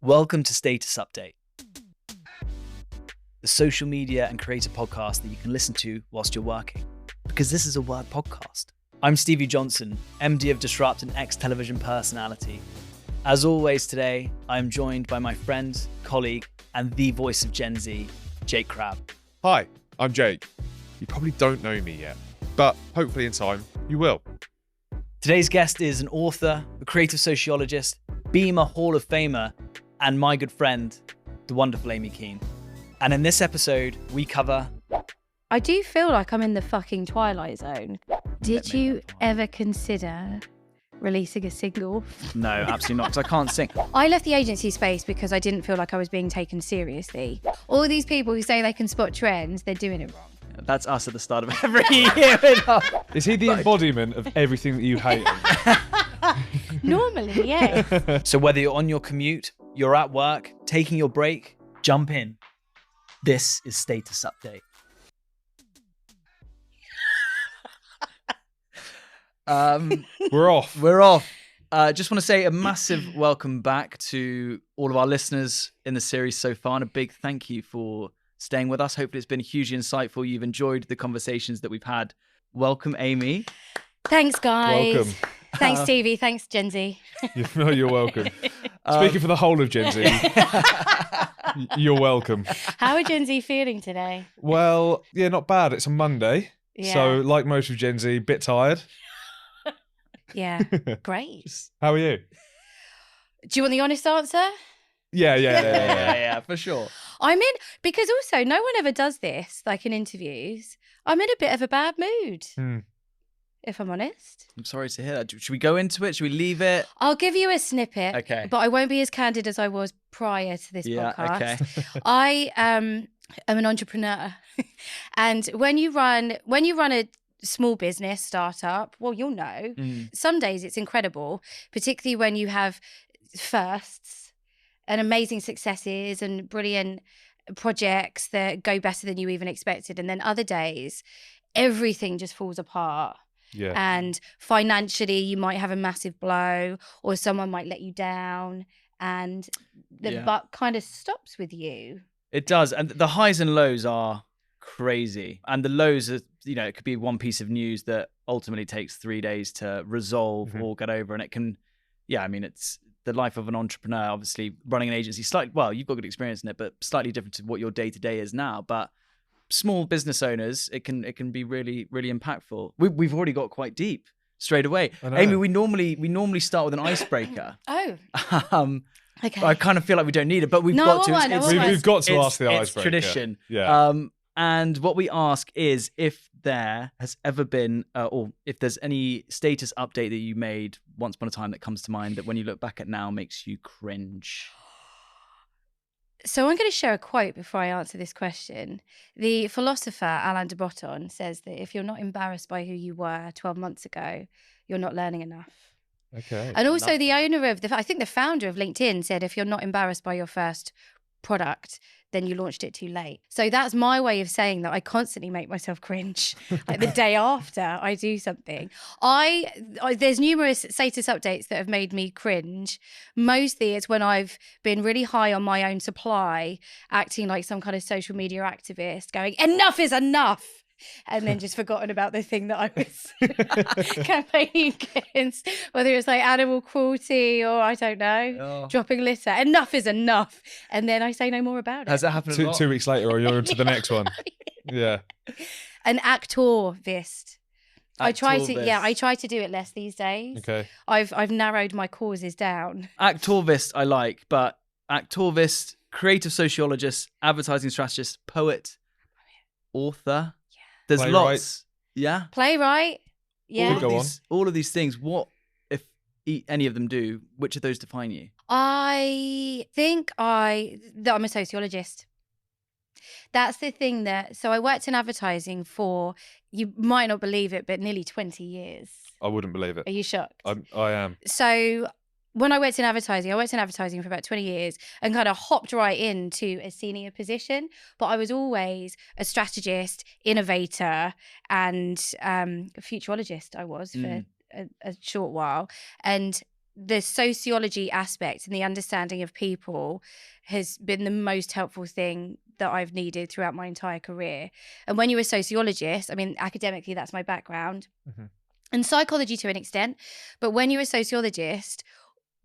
Welcome to Status Update, the social media and creator podcast that you can listen to whilst you're working, because this is a word podcast. I'm Stevie Johnson, MD of Disrupt and ex-television personality. As always today, I'm joined by my friend, colleague, and the voice of Gen Z, Jake Crabb. Hi, I'm Jake. You probably don't know me yet, but hopefully in time you will. Today's guest is an author, a creative sociologist, Beamer Hall of Famer, and my good friend, the wonderful Amy Kean. And in this episode, we cover... I do feel like I'm in the fucking Twilight Zone. Did you ever consider releasing a single? No, absolutely not, because I can't sing. I left the agency space because I didn't feel like I was being taken seriously. All these people who say they can spot trends, they're doing it wrong. That's us at the start of every year. Is he the embodiment of everything that you hate? Normally, yeah. So whether you're on your commute, you're at work, taking your break, jump in. This is Status Update. We're off. We're off. Just want to say a massive welcome back to all of our listeners in the series so far, and a big thank you for staying with us. Hopefully it's been hugely insightful. You've enjoyed the conversations that we've had. Welcome, Amy. Thanks, guys. Welcome. Thanks, Stevie. Thanks, Gen Z. You're welcome. Speaking for the whole of Gen Z, you're welcome. How are Gen Z feeling today? Well, yeah, not bad. It's a Monday. Yeah. So like most of Gen Z, bit tired. Yeah, great. How are you? Do you want the honest answer? Yeah. For sure. I'm in, because also no one ever does this, like in interviews. I'm in a bit of a bad mood, if I'm honest. I'm sorry to hear that. Should we go into it? Should we leave it? I'll give you a snippet, Okay. but I won't be as candid as I was prior to this podcast. Okay. I am an entrepreneur, and when you run a small business startup, well, you'll know. Some days it's incredible, particularly when you have firsts and amazing successes and brilliant projects that go better than you even expected. And then other days, everything just falls apart. Yeah. And financially, you might have a massive blow, or someone might let you down, and the buck kind of stops with you. It does. And the highs and lows are crazy. And the lows are, it could be one piece of news that ultimately takes 3 days to resolve or get over. And it can, it's the life of an entrepreneur, obviously running an agency. You've got good experience in it, but slightly different to what your day-to-day is now. But small business owners, it can be really, really impactful. We've already got quite deep straight away. Amy, we normally start with an icebreaker. Oh. Okay. I kind of feel like we don't need it, but we've got to. We've got to ask the icebreaker. It's tradition. Yeah. And what we ask is if there has ever been, or if there's any status update that you made once upon a time that comes to mind that when you look back at now makes you cringe. So I'm going to share a quote before I answer this question. The philosopher Alain de Botton says that if you're not embarrassed by who you were 12 months ago, you're not learning enough. Okay. And also the owner of I think the founder of LinkedIn said, if you're not embarrassed by your first product, then you launched it too late. So that's my way of saying that I constantly make myself cringe. Like the day after I do something, there's numerous status updates that have made me cringe. Mostly it's when I've been really high on my own supply, acting like some kind of social media activist, going, enough is enough. And then just forgotten about the thing that I was campaigning against, whether it's like animal cruelty or I don't know, dropping litter. Enough is enough. And then I say no more about it. Has that happened a lot? 2 weeks later, or you're into the next one. Yeah. An activist. I try to do it less these days. Okay. I've narrowed my causes down. Activist I like, but activist, creative sociologist, advertising strategist, poet, author. There's Playwright. lots. Yeah. Playwright. Yeah. All of these things. What if any of them do? Which of those define you? I think that I'm a sociologist. That's the thing so I worked in advertising for, you might not believe it, but nearly 20 years. I wouldn't believe it. Are you shocked? I am. So when I worked in advertising for about 20 years and kind of hopped right into a senior position. But I was always a strategist, innovator, and a futurologist I was for a short while. And the sociology aspect and the understanding of people has been the most helpful thing that I've needed throughout my entire career. And when you're a sociologist, I mean, academically, that's my background, and psychology to an extent. But when you're a sociologist,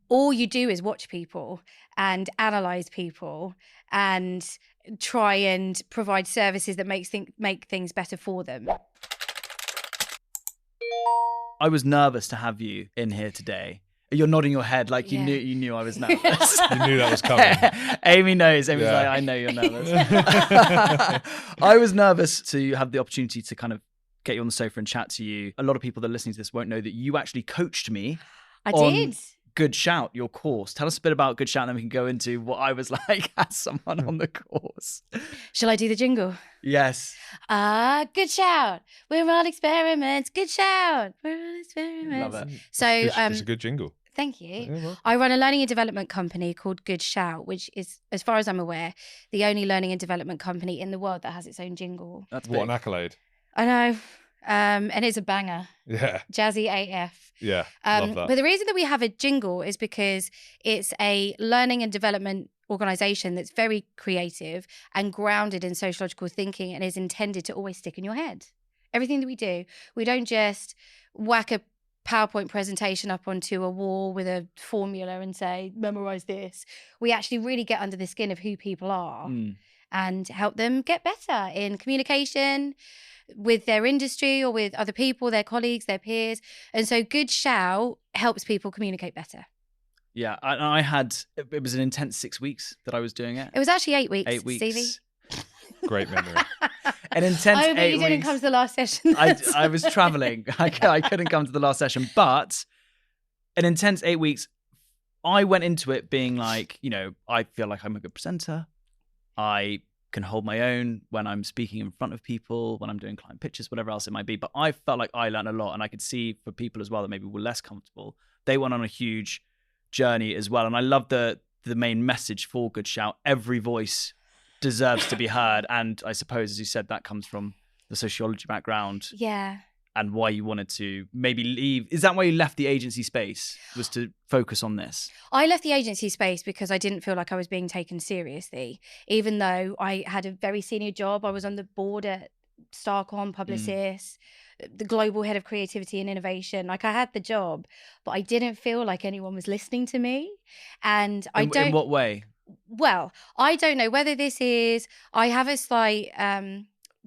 all you do is watch people and analyze people and try and provide services that make things better for them. I was nervous to have you in here today. You're nodding your head like you knew I was nervous. You knew that was coming. Amy knows. Amy's like, I know you're nervous. I was nervous to have the opportunity to kind of get you on the sofa and chat to you. A lot of people that are listening to this won't know that you actually coached me. I did. Good Shout, your course. Tell us a bit about Good Shout, and then we can go into what I was like as someone on the course. Shall I do the jingle? Yes. Good shout. We're on experiments. Good shout. We're on experiments. Love it. So, it's a good jingle. Thank you. Yeah, well. I run a learning and development company called Good Shout, which is, as far as I'm aware, the only learning and development company in the world that has its own jingle. That's What big. an accolade. I know. And it's a banger. Yeah. Jazzy AF. Yeah. Love that. But the reason that we have a jingle is because it's a learning and development organization that's very creative and grounded in sociological thinking and is intended to always stick in your head. Everything that we don't just whack a PowerPoint presentation up onto a wall with a formula and say, memorize this. We actually really get under the skin of who people are and help them get better in communication with their industry or with other people, their colleagues, their peers. And so Good Shout helps people communicate better. Yeah, it was an intense 6 weeks that I was doing it. It was actually 8 weeks, 8 weeks. Stevie. Great memory. An intense 8 weeks. But you didn't come to the last session. I was traveling. I couldn't come to the last session, but an intense 8 weeks. I went into it being like, I feel like I'm a good presenter. I can hold my own when I'm speaking in front of people, when I'm doing client pitches, whatever else it might be. But I felt like I learned a lot, and I could see for people as well that maybe were less comfortable, they went on a huge journey as well. And I love the main message for Good Shout. Every voice deserves to be heard. And I suppose, as you said, that comes from the sociology background. Yeah. And why you wanted to maybe leave. Is that why you left the agency space, was to focus on this? I left the agency space because I didn't feel like I was being taken seriously. Even though I had a very senior job, I was on the board at Starcom, Publicis, the global head of creativity and innovation. Like, I had the job, but I didn't feel like anyone was listening to me. And In what way? Well, I don't know whether this is, I have a slight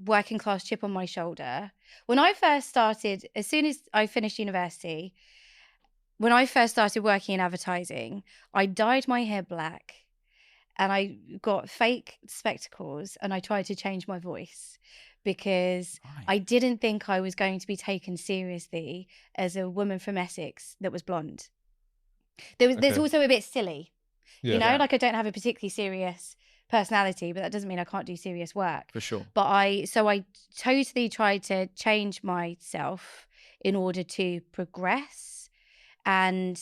working class chip on my shoulder. When I first started, as soon as I finished university, when I first started working in advertising, I dyed my hair black and I got fake spectacles and I tried to change my voice because I didn't think I was going to be taken seriously as a woman from Essex that was blonde. There's also a bit silly, like I don't have a particularly serious personality, but that doesn't mean I can't do serious work. For sure. But I totally tried to change myself in order to progress. And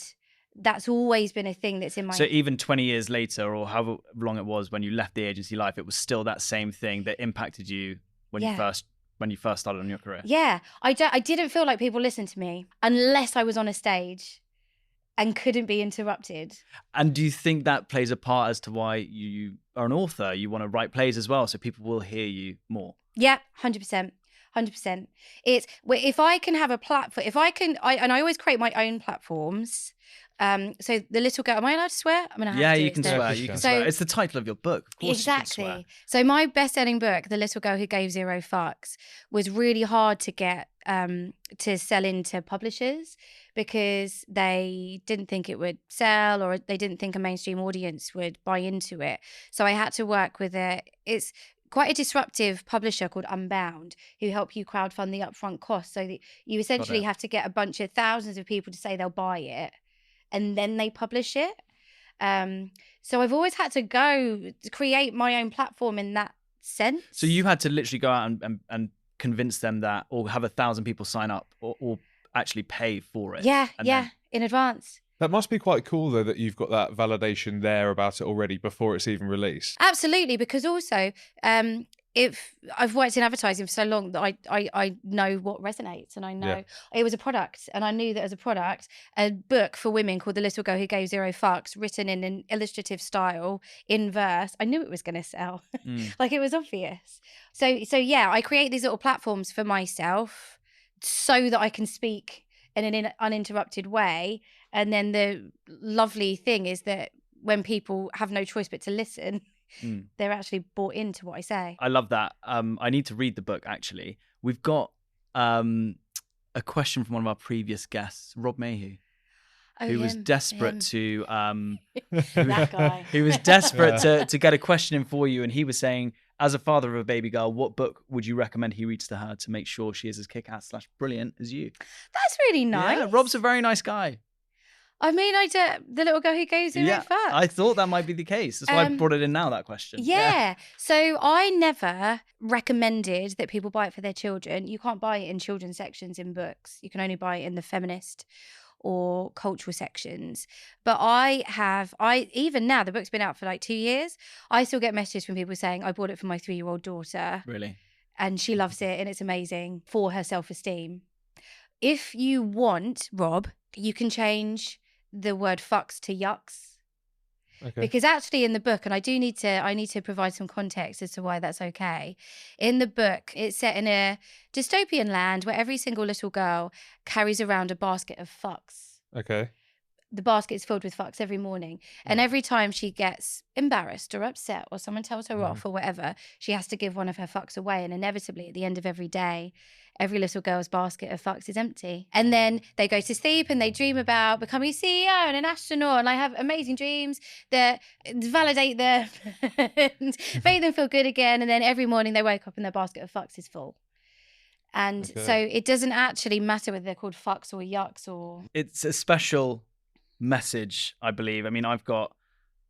that's always been a thing that's in my... So even 20 years later, or however long it was when you left the agency life, it was still that same thing that impacted you when you first started on your career? Yeah. I didn't feel like people listened to me unless I was on a stage and couldn't be interrupted. And do you think that plays a part as to why you are an author? You want to write plays as well, so people will hear you more? Yeah, 100%. 100%. It's, if I can have a platform, I always create my own platforms. So the little girl, am I allowed to swear? I'm gonna have to. You can swear. You can swear. It's the title of your book. Of course exactly. You can swear. So my best-selling book, The Little Girl Who Gave Zero Fucks, was really hard to get to sell into publishers because they didn't think it would sell, or they didn't think a mainstream audience would buy into it. So I had to work with it's quite a disruptive publisher called Unbound, who help you crowdfund the upfront costs, so that you essentially have to get a bunch of thousands of people to say they'll buy it, and then they publish it. So I've always had to go to create my own platform in that sense. So you had to literally go out and convince them that, or have 1,000 people sign up, or actually pay for it. Yeah, in advance. That must be quite cool, though, that you've got that validation there about it already before it's even released. Absolutely, because also if I've worked in advertising for so long that I know what resonates, and I know it was a product, and I knew that as a product, a book for women called The Little Girl Who Gave Zero Fucks, written in an illustrative style in verse, I knew it was going to sell. Like, it was obvious. So yeah, I create these little platforms for myself so that I can speak in an uninterrupted way. And then the lovely thing is that when people have no choice but to listen, they're actually bought into what I say. I love that. I need to read the book, actually. We've got a question from one of our previous guests, Rob Mayhew, who was desperate to that guy. who was desperate to get a question in for you, and he was saying, as a father of a baby girl, what book would you recommend he reads to her to make sure she is as kick-ass / brilliant as you? That's really nice. Yeah, Rob's a very nice guy. I mean, The Little Girl Who Goes Zero Fucks. I thought that might be the case. That's why I brought it in now, that question. Yeah. So I never recommended that people buy it for their children. You can't buy it in children's sections in books. You can only buy it in the feminist or cultural sections. But even now, the book's been out for like 2 years, I still get messages from people saying, I bought it for my 3-year-old daughter. Really? And she loves it, and it's amazing for her self-esteem. If you want, Rob, you can change the word fucks to yucks. Okay. Because actually in the book, and I need to provide some context as to why that's okay. In the book, it's set in a dystopian land where every single little girl carries around a basket of fucks. Okay. The basket's filled with fucks every morning. And every time she gets embarrassed or upset or someone tells her off or whatever, she has to give one of her fucks away. And inevitably at the end of every day, every little girl's basket of fucks is empty. And then they go to sleep and they dream about becoming a CEO and an astronaut. And I have amazing dreams that validate them and make them feel good again. And then every morning they wake up and their basket of fucks is full. And so it doesn't actually matter whether they're called fucks or yucks or... It's a special message, I believe. I mean, I've got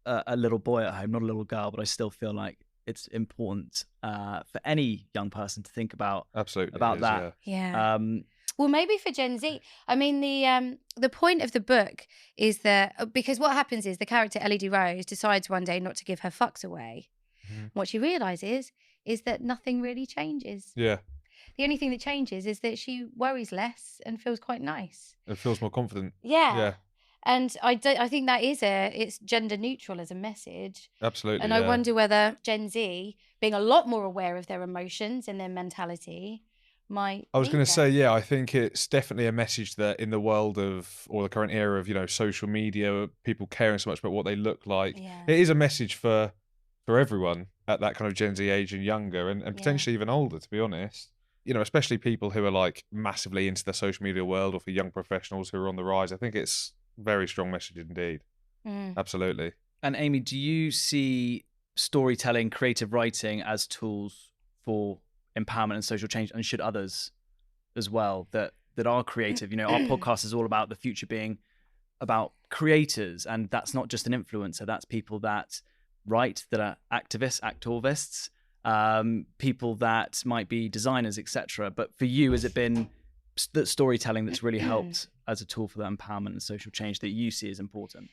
a little boy at home, not a little girl, but I still feel like it's important for any young person to think about that. Yeah. Well, maybe for Gen Z. I mean, the point of the book is that, because what happens is the character LED Rose decides one day not to give her fucks away. What she realizes is that nothing really changes. Yeah. The only thing that changes is that she worries less and feels quite nice. And feels more confident. Yeah. And I think that it's gender neutral as a message. Absolutely. And I wonder whether Gen Z, being a lot more aware of their emotions and their mentality, might... I was going to say, I think it's definitely a message that in the world of, or the current era of, social media, people caring so much about what they look like, it is a message for everyone at that kind of Gen Z age and younger, and potentially even older, to be honest. Especially people who are like massively into the social media world, or for young professionals who are on the rise. I think it's very strong message indeed. Absolutely. And Amy, do you see storytelling, creative writing as tools for empowerment and social change, and should others as well that are creative? Our podcast is all about the future being about creators, and that's not just an influencer, that's people that write, that are activists, people that might be designers, etc. But for you, has it been that storytelling that's really helped as a tool for that empowerment and social change that you see as important?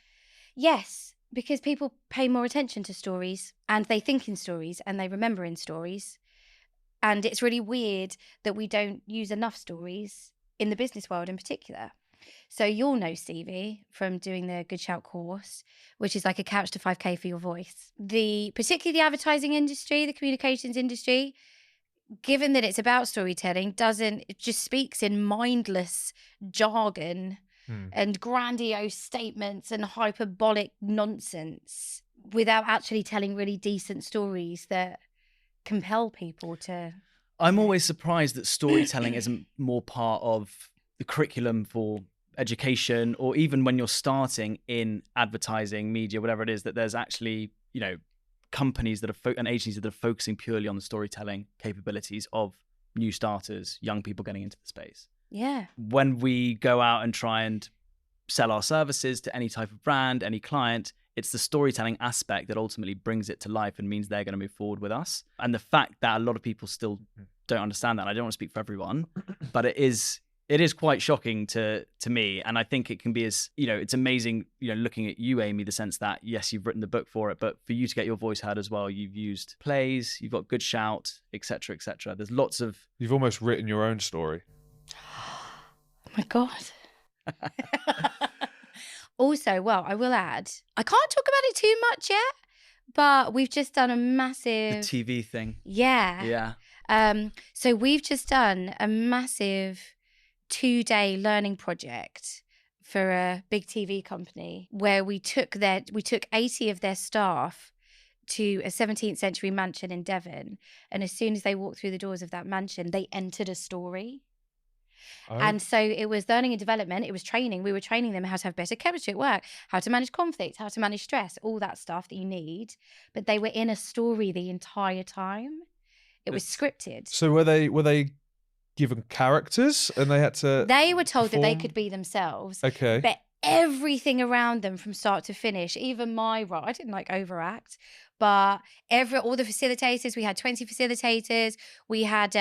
Yes, because people pay more attention to stories, and they think in stories, and they remember in stories. And it's really weird that we don't use enough stories in the business world in particular. So you'll know, Stevie, from doing the Good Shout course, which is like a couch to 5K for your voice. Particularly the advertising industry, the communications industry, given that it's about storytelling, it just speaks in mindless jargon and grandiose statements and hyperbolic nonsense without actually telling really decent stories that compel people to... I'm always surprised that storytelling isn't more part of the curriculum for education, or even when you're starting in advertising, media, whatever it is, that there's actually, companies that are and agencies that are focusing purely on the storytelling capabilities of new starters, young people getting into the space. Yeah. When we go out and try and sell our services to any type of brand, any client, it's the storytelling aspect that ultimately brings it to life and means they're going to move forward with us. And the fact that a lot of people still don't understand that, I don't want to speak for everyone, but it is it is quite shocking to me. And I think it can be as, it's amazing, looking at you, Amy, the sense that, yes, you've written the book for it, but for you to get your voice heard as well, you've used plays, you've got good shout, etc., etc. There's lots of... You've almost written your own story. Oh my God. Also, well, I will add, I can't talk about it too much yet, but we've just done a massive... The TV thing. Yeah. Yeah. So we've just done a massive 2-day learning project for a big TV company where we took 80 of their staff to a 17th century mansion in Devon. And as soon as they walked through the doors of that mansion, they entered a story. Oh. And so it was learning and development. It was training. We were training them how to have better chemistry at work, how to manage conflict, how to manage stress, all that stuff that you need. But they were in a story the entire time. It was scripted. So were they given characters and they had to... They were told that they perform? could be themselves. Okay. But everything around them from start to finish, even my role, I didn't overact, but all the facilitators, we had 20 facilitators, we had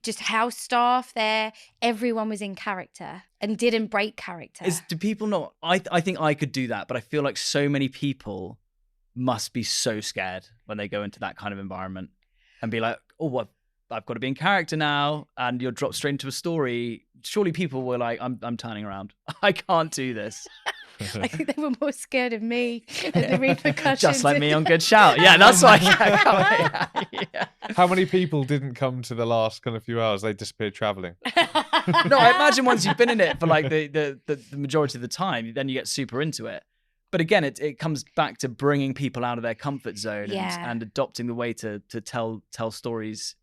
just house staff there, everyone was in character and didn't break character. Do people not... I think I could do that, but I feel like so many people must be so scared when they go into that kind of environment and be like, oh, what? I've got to be in character now, and you're dropped straight into a story. Surely people were like, I'm turning around. I can't do this. I think they were more scared of me and the repercussions. Just like me on Good Shout. Yeah, that's why. Yeah. How many people didn't come to the last kind of few hours? They disappeared traveling. No, I imagine once you've been in it for like the majority of the time, then you get super into it. But again, it comes back to bringing people out of their comfort zone and adopting the way to tell stories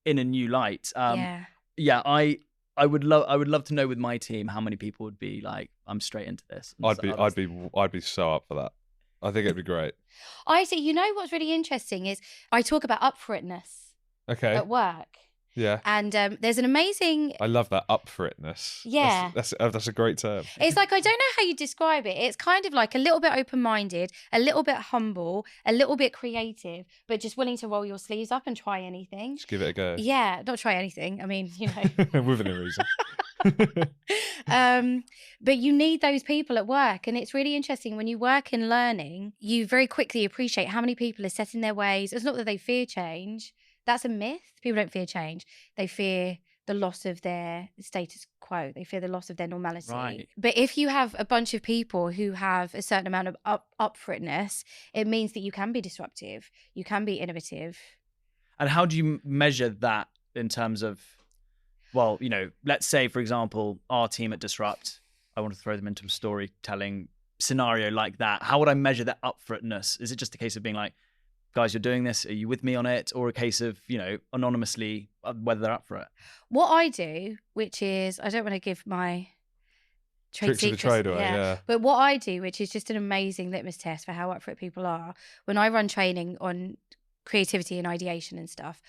in a new light. I would love to know with my team how many people would be like, I'm straight into this. I'd be so up for that. I think it'd be great. I see. You know what's really interesting is I talk about up for itness at work. Yeah. And there's an amazing... I love that, up for itness. Yeah. That's a great term. It's like, I don't know how you describe it. It's kind of like a little bit open-minded, a little bit humble, a little bit creative, but just willing to roll your sleeves up and try anything. Just give it a go. Yeah, not try anything. I mean, Within a reason. But you need those people at work. And it's really interesting when you work in learning, you very quickly appreciate how many people are set in their ways. It's not that they fear change. That's a myth. People don't fear change. They fear the loss of their status quo. They fear the loss of their normality. Right. But if you have a bunch of people who have a certain amount of up for itness, it means that you can be disruptive. You can be innovative. And how do you measure that in terms of, well, let's say, for example, our team at Disrupt, I want to throw them into a storytelling scenario like that. How would I measure that up for itness? Is it just a case of being like, guys, you're doing this, are you with me on it? Or a case of, anonymously, whether they're up for it? What I do, which is, I don't want to give my trade secrets. Tricks of the trade away, yeah. But what I do, which is just an amazing litmus test for how up for it people are, when I run training on creativity and ideation and stuff,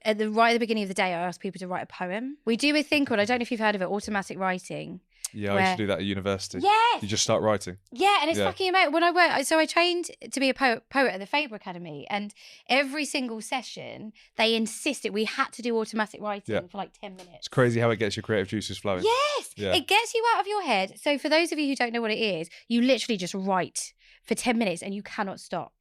right at the beginning of the day, I ask people to write a poem. We do a thing called, I don't know if you've heard of it, automatic writing. Yeah, I used to do that at university. Yes. You just start writing. Yeah, and it's fucking amazing. When I trained to be a poet at the Faber Academy, and every single session, they insisted we had to do automatic writing for like 10 minutes. It's crazy how it gets your creative juices flowing. Yes, it gets you out of your head. So for those of you who don't know what it is, you literally just write for 10 minutes and you cannot stop.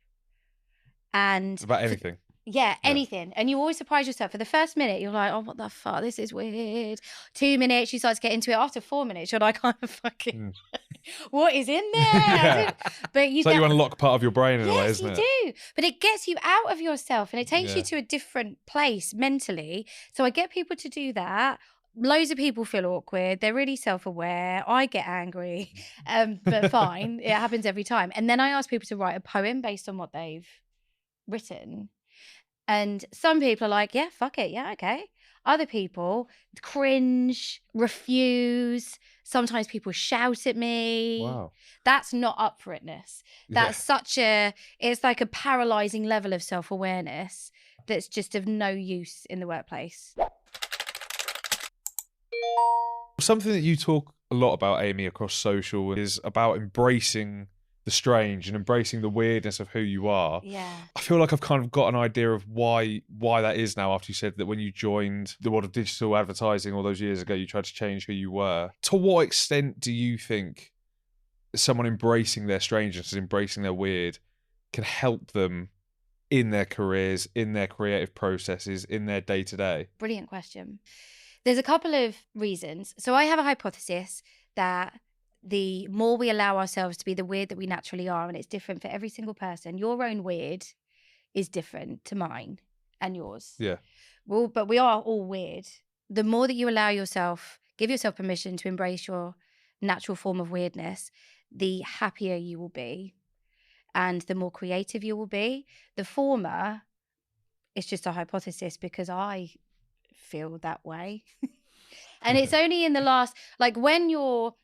And about anything. Yeah, anything. And you always surprise yourself. For the first minute, you're like, oh, what the fuck? This is weird. 2 minutes, you start to get into it. After 4 minutes, you're like, I'm fucking, what is in there? But you you unlock part of your brain in a way, isn't it? Yes, you do. But it gets you out of yourself and it takes you to a different place mentally. So I get people to do that. Loads of people feel awkward. They're really self-aware. I get angry. But fine. It happens every time. And then I ask people to write a poem based on what they've written. And some people are like, yeah, fuck it. Yeah, okay. Other people cringe, refuse. Sometimes people shout at me. Wow. That's not up for itness. That's it's like a paralyzing level of self-awareness that's just of no use in the workplace. Something that you talk a lot about, Amy, across social is about embracing the strange and embracing the weirdness of who you are. Yeah. I feel like I've kind of got an idea of why that is now, after you said that when you joined the world of digital advertising all those years ago, you tried to change who you were. To what extent do you think someone embracing their strangeness, embracing their weird, can help them in their careers, in their creative processes, in their day-to-day? Brilliant question. There's a couple of reasons. So I have a hypothesis that the more we allow ourselves to be the weird that we naturally are, and it's different for every single person, your own weird is different to mine and yours. Yeah. Well, but we are all weird. The more that you allow yourself, give yourself permission to embrace your natural form of weirdness, the happier you will be and the more creative you will be. The former, it's just a hypothesis because I feel that way. And it's only in the last, like when you're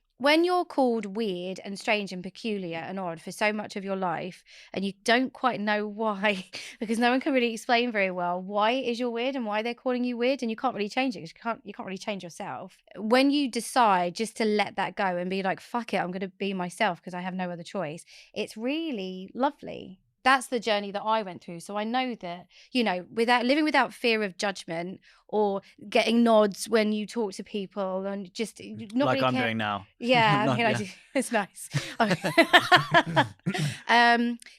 called weird and strange and peculiar and odd for so much of your life and you don't quite know why, because no one can really explain very well why it is you're weird and why they're calling you weird, and you can't really change it because you can't really change yourself. When you decide just to let that go and be like, fuck it, I'm going to be myself because I have no other choice, it's really lovely. That's the journey that I went through. So I know that, you know, living without fear of judgment or getting nods when you talk to people and just not like really I'm doing now. Yeah, Not- you know, yeah. it's nice.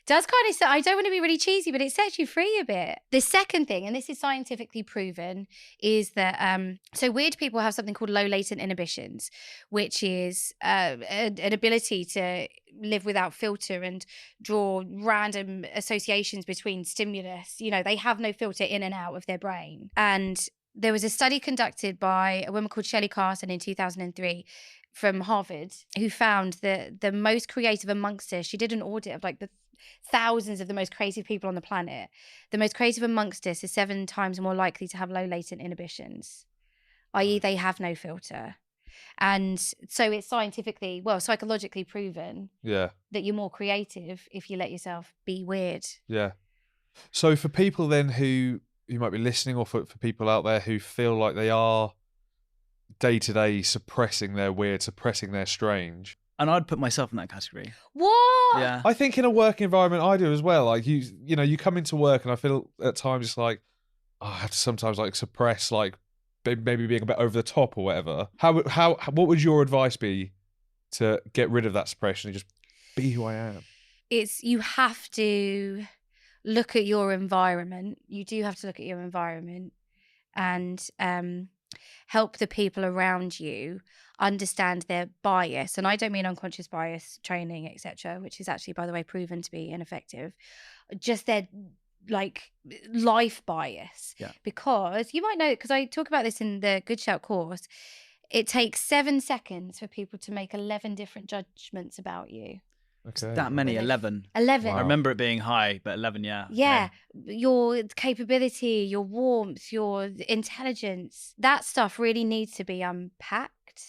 Does kind of, I don't want to be really cheesy, but it sets you free a bit. The second thing, and this is scientifically proven, is that so weird people have something called low latent inhibitions, which is an ability to live without filter and draw random associations between stimulus. You know, they have no filter in and out of their brain. And there was a study conducted by a woman called Shelley Carson in 2003 from Harvard, who found that the most creative amongst us, she did an audit of like the thousands of the most creative people on the planet. The most creative amongst us is 7 times more likely to have low latent inhibitions, i.e. they have no filter. And so it's psychologically proven that you're more creative if you let yourself be weird. Yeah. So for people then who might be listening, or for people out there who feel like they are day-to-day suppressing their weird, suppressing their strange. And I'd put myself in that category. What? Yeah. I think in a work environment I do as well. Like you know, you come into work and I feel at times it's like, I have to sometimes like suppress like maybe being a bit over the top or whatever. What would your advice be to get rid of that suppression and just be who I am? You have to look at your environment. You do have to look at your environment and help the people around you understand their bias. And I don't mean unconscious bias training, etc., which is actually, by the way, proven to be ineffective. Just their like life bias. Yeah. Because you might know, because I talk about this in the Good Shout course, it takes 7 seconds for people to make 11 different judgments about you. Okay. That many, 11. 11. Wow. I remember it being high, but 11, yeah. Yeah. Your capability, your warmth, your intelligence, that stuff really needs to be unpacked,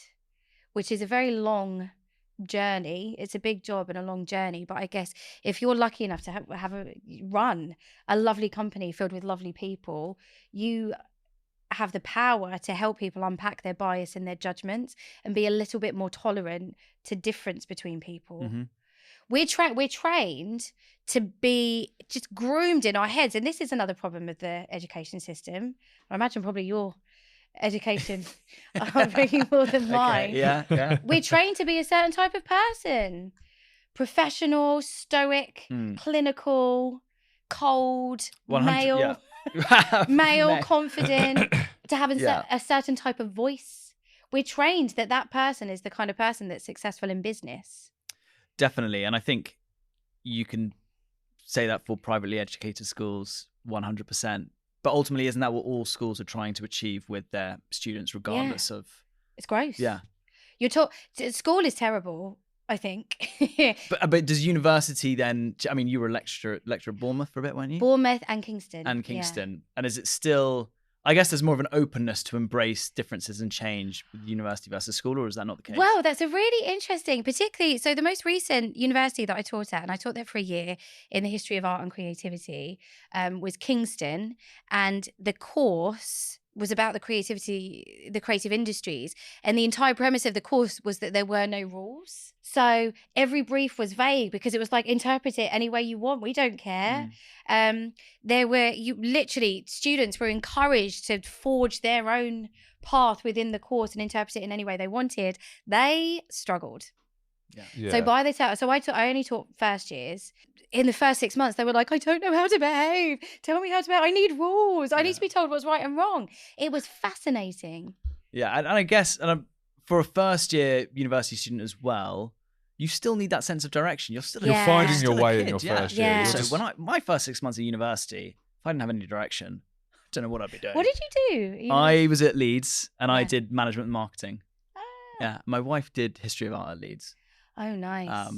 which is a very long journey. It's a big job and a long journey. But I guess if you're lucky enough to run a lovely company filled with lovely people, you have the power to help people unpack their bias and their judgments and be a little bit more tolerant to difference between people. Mm-hmm. We're trained to be just groomed in our heads. And this is another problem with the education system. I imagine probably your education maybe more than mine. Okay. Yeah. We're trained to be a certain type of person. Professional, stoic, clinical, cold, 100, male, confident, to have a certain type of voice. We're trained that person is the kind of person that's successful in business. Definitely. And I think you can say that for privately educated schools 100%. But ultimately, isn't that what all schools are trying to achieve with their students, regardless of... It's gross. Yeah. School is terrible, I think. but does university then... I mean, you were a lecturer at Bournemouth for a bit, weren't you? Bournemouth and Kingston. Yeah. And is it still... I guess there's more of an openness to embrace differences and change with university versus school, or is that not the case? Well, that's a really interesting, particularly, so the most recent university that I taught at, and I taught there for a year in the history of art and creativity, was Kingston. And the course was about the creative industries. And the entire premise of the course was that there were no rules. So every brief was vague because it was like, interpret it any way you want. We don't care. Students were encouraged to forge their own path within the course and interpret it in any way they wanted. They struggled. Yeah. So I only taught first years. In the first 6 months, they were like, I don't know how to behave. Tell me how to behave. I need rules. I need to be told what's right and wrong. It was fascinating. Yeah, and I guess for a first year university student as well, you still need that sense of direction. You're finding your way in your first year. Yeah. So my first 6 months of university, if I didn't have any direction, I don't know what I'd be doing. What did you do? I was at Leeds and I did management and marketing. Yeah, my wife did history of art at Leeds. Oh, nice.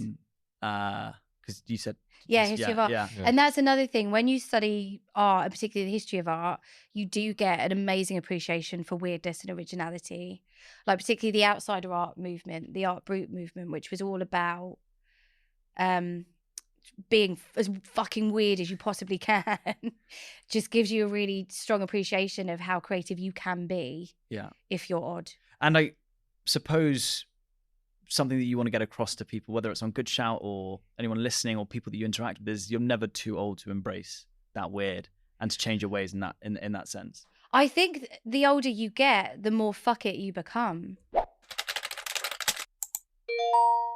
Because you said history of art. Yeah. And that's another thing. When you study art, and particularly the history of art, you do get an amazing appreciation for weirdness and originality. Like particularly the outsider art movement, the art brut movement, which was all about being as fucking weird as you possibly can. Just gives you a really strong appreciation of how creative you can be. Yeah. If you're odd. And I suppose something that you want to get across to people, whether it's on Good Shout or anyone listening or people that you interact with, is you're never too old to embrace that weird and to change your ways in that sense. I think the older you get, the more fuck it you become.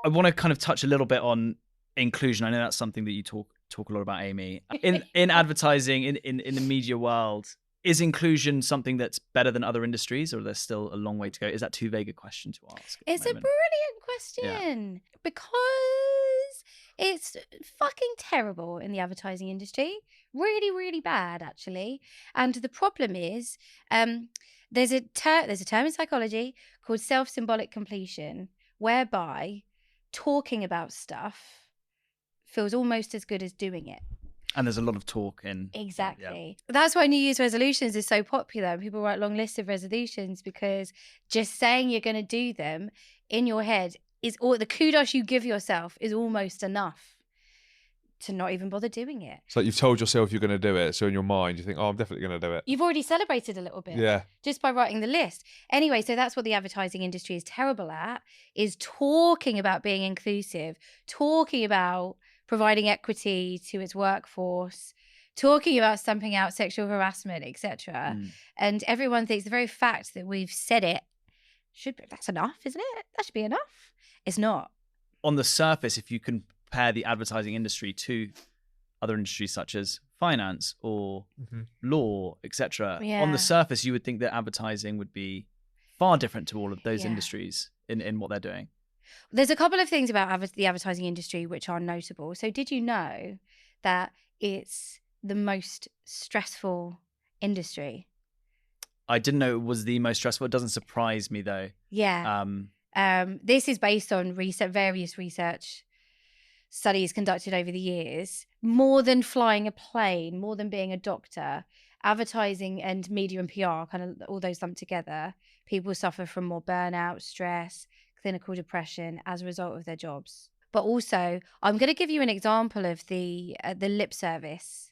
I want to kind of touch a little bit on inclusion. I know that's something that you talk a lot about, Amy. In advertising, in the media world, is inclusion something that's better than other industries, or there's still a long way to go? Is that too vague a question to ask? It's a brilliant question because it's fucking terrible in the advertising industry. Really, really bad, actually. And the problem is there's a term in psychology called self-symbolic completion, whereby talking about stuff feels almost as good as doing it. And there's a lot of talk in. Exactly. Yeah. That's why New Year's resolutions is so popular. People write long lists of resolutions because just saying you're going to do them in your head is all the kudos you give yourself is almost enough to not even bother doing it. It's like you've told yourself you're going to do it. So in your mind, you think, oh, I'm definitely going to do it. You've already celebrated a little bit. Yeah. Just by writing the list. Anyway, so that's what the advertising industry is terrible at, is talking about being inclusive, talking about providing equity to its workforce, talking about stamping out sexual harassment, etc. And everyone thinks the very fact that we've said it that's enough, isn't it? That should be enough. It's not. On the surface, if you compare the advertising industry to other industries such as finance or law, etc., on the surface, you would think that advertising would be far different to all of those industries in what they're doing. There's a couple of things about the advertising industry which are notable. So did you know that it's the most stressful industry? I didn't know it was the most stressful. It doesn't surprise me, though. Yeah. This is based on various research studies conducted over the years. More than flying a plane, more than being a doctor, advertising and media and PR, kind of all those lumped together, people suffer from more burnout, stress, clinical depression as a result of their jobs. But also, I'm going to give you an example of the lip service,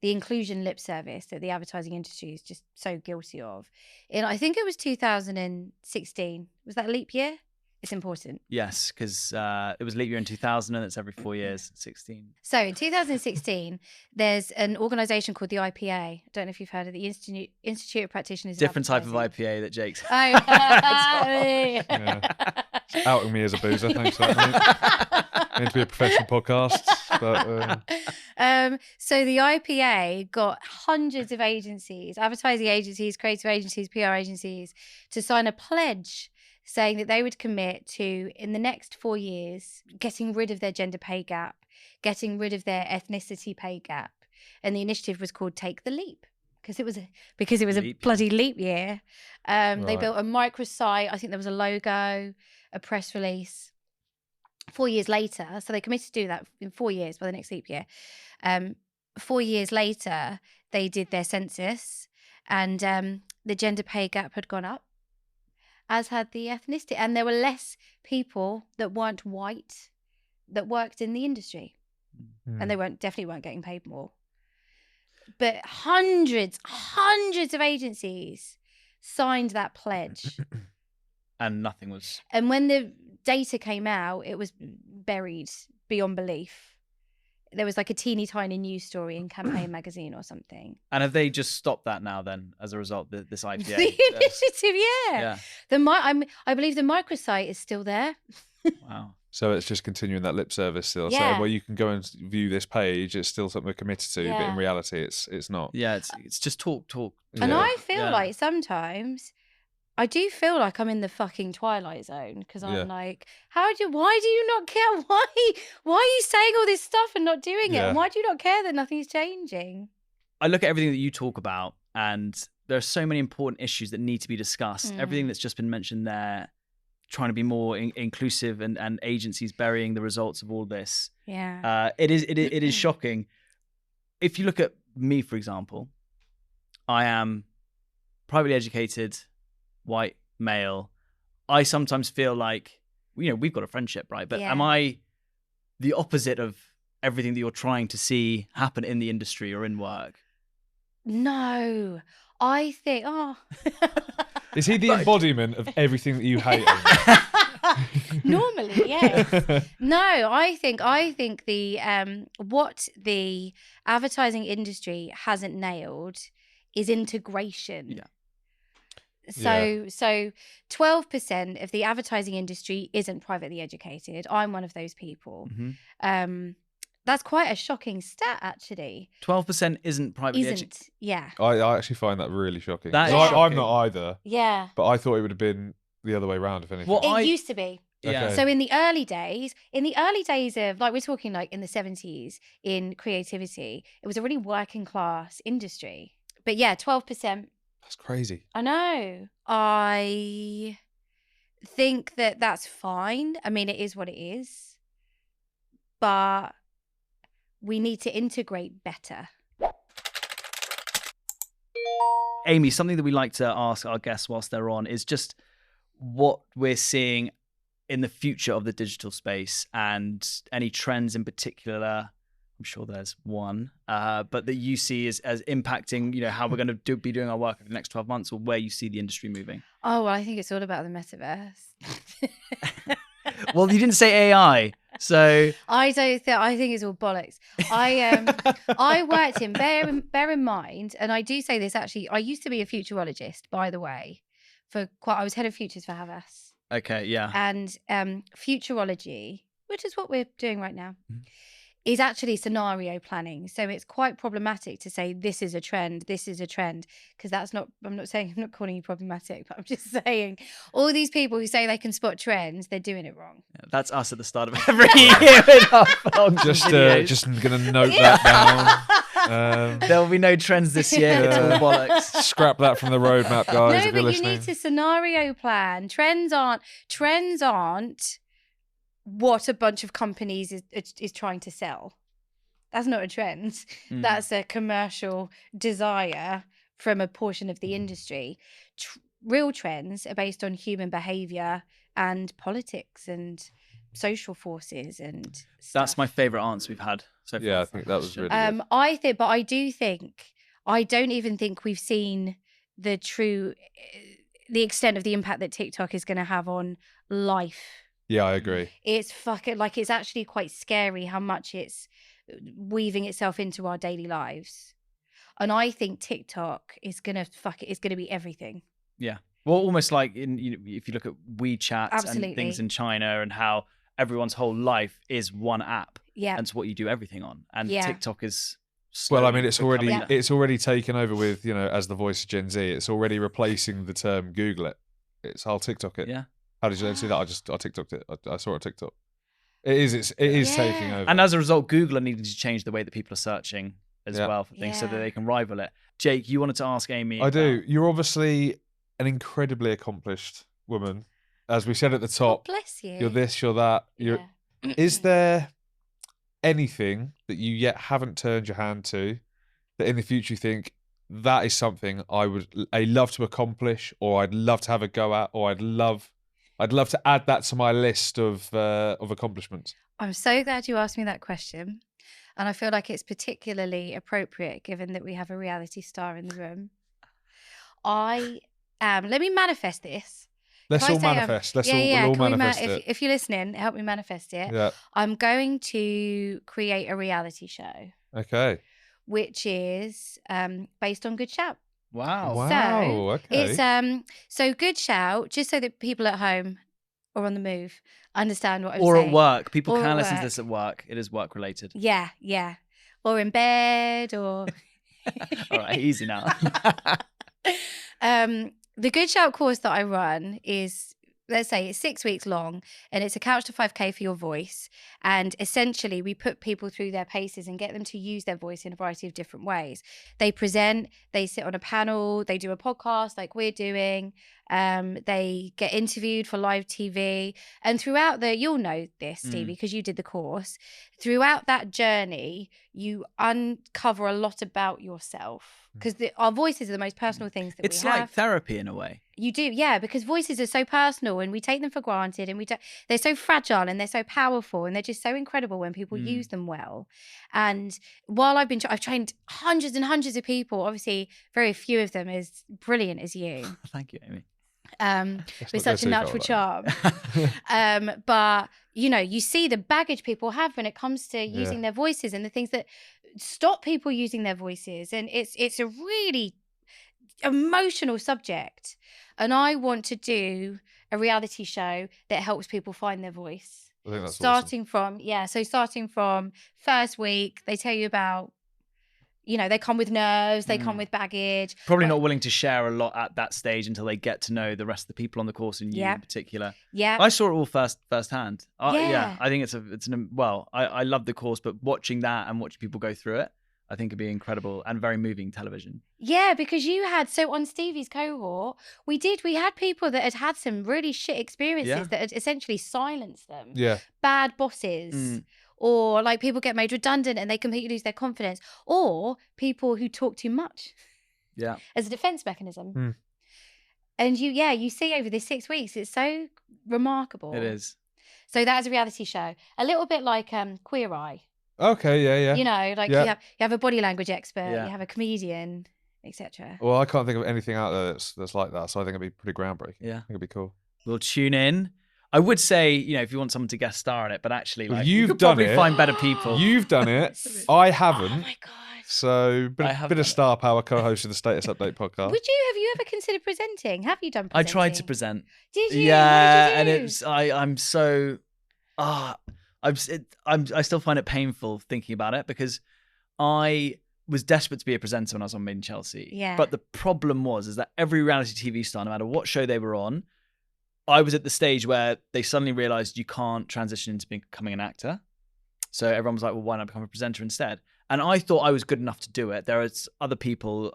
the inclusion lip service that the advertising industry is just so guilty of. I think it was 2016. Was that a leap year? It's important. Yes, because it was leap year in 2000 and it's every 4 years, 16. So in 2016, there's an organisation called the IPA. I don't know if you've heard of the Institute of Practitioners. Different type of IPA that Jake's. Outing me as a boozer, thanks for that, mate. Meant to be a professional podcast. But, so the IPA got hundreds of agencies, advertising agencies, creative agencies, PR agencies, to sign a pledge saying that they would commit to, in the next 4 years, getting rid of their gender pay gap, getting rid of their ethnicity pay gap. And the initiative was called Take the Leap. Because it was a bloody leap year. They built a microsite. I think there was a logo, a press release. 4 years later, so they committed to do that in 4 years by the next leap year. 4 years later, they did their census, and the gender pay gap had gone up, as had the ethnicity. And there were less people that weren't white that worked in the industry. And they definitely weren't getting paid more. But hundreds of agencies signed that pledge. And nothing was. And when the data came out, it was buried beyond belief. There was like a teeny tiny news story in Campaign magazine or something. And have they just stopped that now then as a result of this IPA? The initiative, yeah. I believe the microsite is still there. Wow. So it's just continuing that lip service still. Yeah. So where you can go and view this page, it's still something we're committed to, but in reality, it's not. Yeah, it's just talk. And I feel like sometimes I do feel like I'm in the fucking Twilight Zone because I'm like, why do you not care? Why are you saying all this stuff and not doing it? And why do you not care that nothing's changing? I look at everything that you talk about, and there are so many important issues that need to be discussed. Everything that's just been mentioned there, trying to be more inclusive, and agencies burying the results of all this. Yeah. It is shocking. If you look at me, for example, I am privately educated, white male. I sometimes feel like, we've got a friendship, right? But am I the opposite of everything that you're trying to see happen in the industry or in work? No, I think, Is he the embodiment of everything that you hate? Normally, yes. No, I think the what the advertising industry hasn't nailed is integration. Yeah. So 12% of the advertising industry isn't privately educated. I'm one of those people. That's quite a shocking stat, actually. 12% isn't privately educated. Yeah. I actually find that really shocking. That is I'm shocking. not either. Yeah. But I thought it would have been the other way around, if anything. Well, It used to be. Yeah. Okay. So in the early days of, like, we're talking like in the 70s in creativity, it was a really working class industry. But yeah, 12%. That's crazy. I know. I think that that's fine. I mean, it is what it is. But we need to integrate better. Amy, something that we like to ask our guests whilst they're on is just what we're seeing in the future of the digital space and any trends in particular. I'm sure there's one, but that you see as impacting, how we're going to be doing our work over the next 12 months, or where you see the industry moving. Oh, well, I think it's all about the metaverse. Well, you didn't say AI, so I think it's all bollocks. I worked in bear in mind, and I do say this actually. I used to be a futurologist, by the way. I was head of futures for Havas. Okay, yeah. And futurology, which is what we're doing right now, is actually scenario planning. So it's quite problematic to say this is a trend, because I'm not calling you problematic, but I'm just saying all these people who say they can spot trends, they're doing it wrong. Yeah, that's us at the start of every year with our vlogs. Just going to note that down. There will be no trends this year. It's all bollocks. Scrap that from the roadmap, guys. No, if but you're you listening. need to scenario plan. Trends aren't what a bunch of companies is trying to sell. That's not a trend. That's a commercial desire from a portion of the industry. Real trends are based on human behavior and politics and social forces and stuff. That's my favorite answer we've had so far. Yeah, I think that was really good. I don't even think we've seen the extent of the impact that TikTok is going to have on life. Yeah, I agree. It's it's actually quite scary how much it's weaving itself into our daily lives. And I think TikTok is going to be everything. Yeah. Well, almost like if you look at WeChat Absolutely. and things in China, and how everyone's whole life is one app. Yeah. And it's what you do everything on. And TikTok is Well, I mean, it's becoming already taken over with, as the voice of Gen Z. It's already replacing the term Google it. I'll TikTok it. Yeah. How did you see that? I TikToked it. I saw it on TikTok. It is taking over. And as a result, Google are needing to change the way that people are searching as well for things so that they can rival it. Jake, you wanted to ask Amy. I do. You're obviously an incredibly accomplished woman. As we said at the top, bless you. You're this, you're that. Is there anything that you yet haven't turned your hand to that in the future you think that is something I love to accomplish, or I'd love to have a go at, or I'd love to add that to my list of accomplishments? I'm so glad you asked me that question. And I feel like it's particularly appropriate given that we have a reality star in the room. I let me manifest this. Let's all manifest. We'll all manifest it. If you're listening, help me manifest it. Yeah. I'm going to create a reality show. Okay. Which is based on Good Shout. Wow. So okay. It's so Good Shout, just so that people at home or on the move understand what I'm saying. Or at work. People Or can at listen to work. this at work. It is work related. Yeah. Or in bed or All right, easy now. The Good Shout course that I run is, let's say it's 6 weeks long, and it's a couch to 5K for your voice. And essentially we put people through their paces and get them to use their voice in a variety of different ways. They present, they sit on a panel, they do a podcast like we're doing. They get interviewed for live TV. And throughout you'll know this, Stevie, because you did the course. Throughout that journey, you uncover a lot about yourself. Because our voices are the most personal things that we have. It's like therapy in a way. You do, yeah, because voices are so personal and we take them for granted, and they're so fragile and they're so powerful, and they're just so incredible when people use them well. And while I've trained hundreds and hundreds of people, obviously very few of them as brilliant as you. Thank you, Amy. With such a natural charm. But you see the baggage people have when it comes to using their voices and the things that stop people using their voices. And it's a really emotional subject. And I want to do a reality show that helps people find their voice. I think that's starting from first week, they tell you about, they come with nerves, they come with baggage. Probably not willing to share a lot at that stage until they get to know the rest of the people on the course and you in particular. Yeah. I saw it all firsthand. Yeah. I think I love the course, but watching that and watching people go through it, I think it'd be incredible and very moving television. Yeah, because on Stevie's cohort, we had people that had some really shit experiences that had essentially silenced them. Yeah. Bad bosses. Or like people get made redundant and they completely lose their confidence. Or people who talk too much. Yeah. As a defense mechanism. And you see over this 6 weeks, it's so remarkable. It is. So that is a reality show. A little bit like Queer Eye. Okay, yeah. You have a body language expert, you have a comedian, etc. Well, I can't think of anything out there that's like that, so I think it'd be pretty groundbreaking. Yeah. I think it'd be cool. We'll tune in. I would say, if you want someone to guest star in it, but actually, you could done probably it. find better people. You've done it. I haven't. Oh my God. So, bit of star power, co-host of the Status Update podcast. Have you ever considered presenting? Have you done presenting? I tried to present. Did you? Yeah, and I'm so, I still find it painful thinking about it because I was desperate to be a presenter when I was on Made in Chelsea. Yeah. But the problem is that every reality TV star, no matter what show they were on, I was at the stage where they suddenly realized you can't transition into becoming an actor. So everyone was like, well, why not become a presenter instead? And I thought I was good enough to do it. There are other people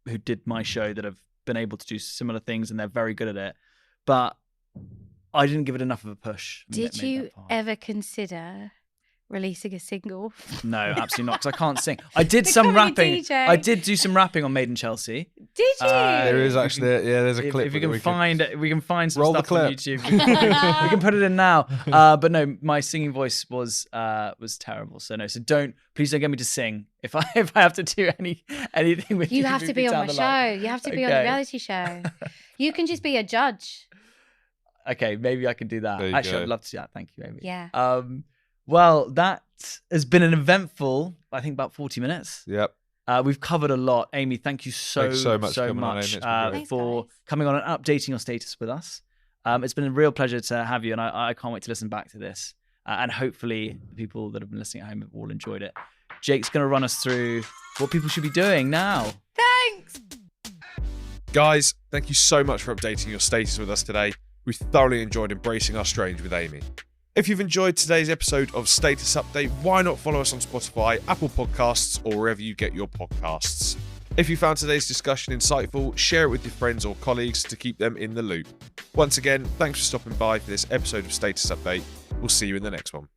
who did my show that have been able to do similar things and they're very good at it. But I didn't give it enough of a push. Did you ever consider releasing a single? No, absolutely not, because I can't sing. I did some rapping. DJ. I did do some rapping on Made in Chelsea. Did you? There is actually, there's a clip. If we can find some roll stuff the clip on YouTube. We can put it in now. But no, my singing voice was terrible. So no, please don't get me to sing. If I have to do anything with you, you have to be on my show. You have to be on the reality show. You can just be a judge. Okay, maybe I can do that. Actually, I'd love to do that. Thank you, Amy. Yeah. Well, that has been an eventful, I think, about 40 minutes. Yep. We've covered a lot. Amy, thank you so much for coming on and updating your status with us. It's been a real pleasure to have you, and I can't wait to listen back to this. And hopefully the people that have been listening at home have all enjoyed it. Jake's going to run us through what people should be doing now. Thanks. Guys, thank you so much for updating your status with us today. We thoroughly enjoyed embracing our strange with Amy. If you've enjoyed today's episode of Status Update, why not follow us on Spotify, Apple Podcasts, or wherever you get your podcasts. If you found today's discussion insightful, share it with your friends or colleagues to keep them in the loop. Once again, thanks for stopping by for this episode of Status Update. We'll see you in the next one.